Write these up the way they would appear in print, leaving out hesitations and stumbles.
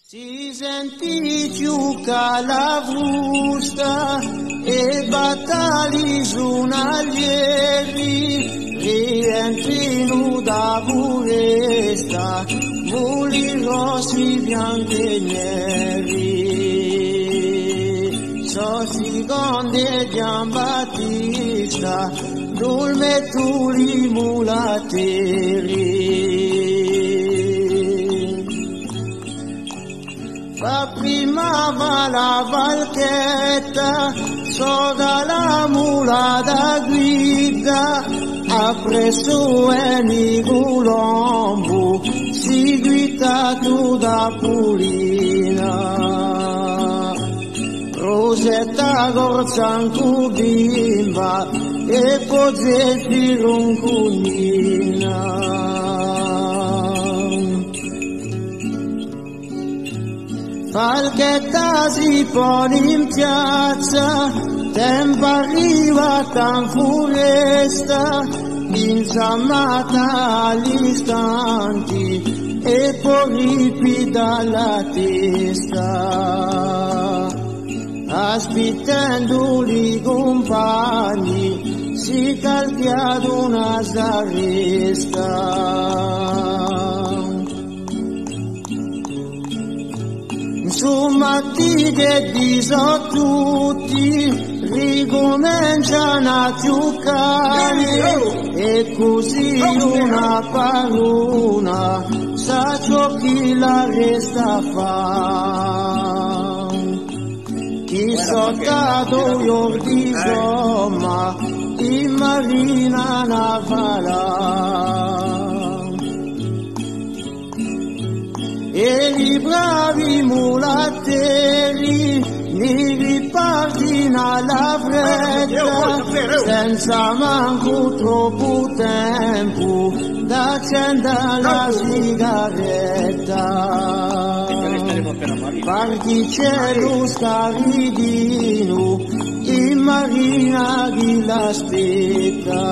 Si sentì ciucca la frusta e battagli giornalieri, rientrino da foresta, muli rossi bianchi e neri. Soci gonde Giambattista, dolmetuli mulateri. La prima va la valchetta, soda la mula da guida, appresso è Nicolombo, seguitato da Pulina. Rosetta Gorzanco bimba e Poggetti ronconina. Falchetta si pone in piazza, tempo arriva tan foresta, insammata agli istanti e poi ripida la testa. Aspettando i compagni, si calchia ad una zaresta. Insomma ti che diso tutti, ricominciano a giocare, e così una paruna sa ciò chi la resta fa. Chi soldato io di somma, in marina navale. E i bravi mulateri mi ripartino alla fretta, senza manco troppo tempo da accendere la sigaretta. Particello scaridino, in marina chi l'aspetta.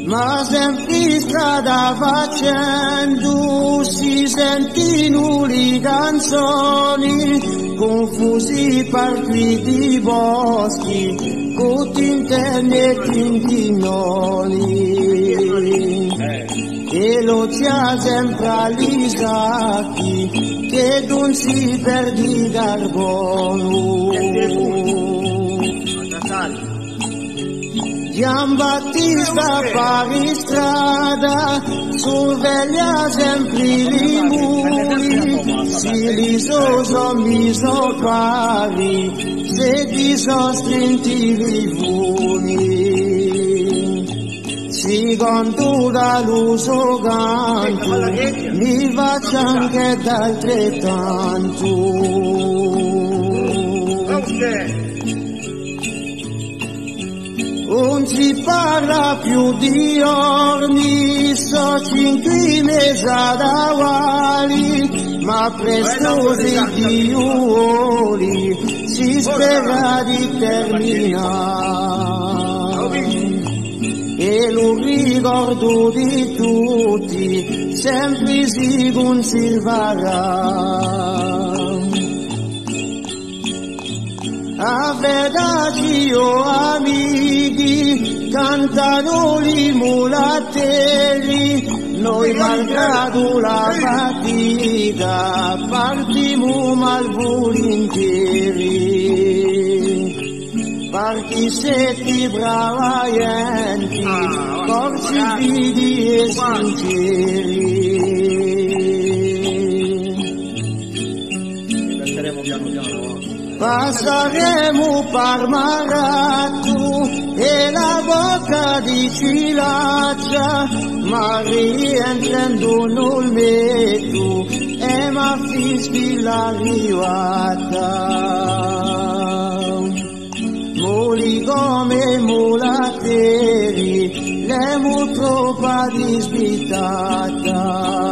Ma sempre strada facendo si sentono le canzoni, confusi partiti boschi, con interne e tintinoni. E lo c'ha sempre agli sacchi, che non si perdi carbono. Giambattista pari strada, sorveglia sempre i muri, si li so miso pari, se ti so strinti li vuni. Si contura l'uso canto, mi faccio anche d'altrettanto. Non si parla più di ormi, so 5 mesi davanti, ma presto si diuoli, si spera di terminare. E lo ricordo di tutti, sempre si conserverà. A vedaggi o amici, cantano i mulateri, noi malgrado la fatica, partimo mal volentieri. Perché siete bravaienti, corsi vidi e sinceri. Passeremo per Marattu e la bocca di Cilaccia, ma rientrando non metto e ma fischi l'arrivata. Moli come mulateri, le mu troppa dispitata.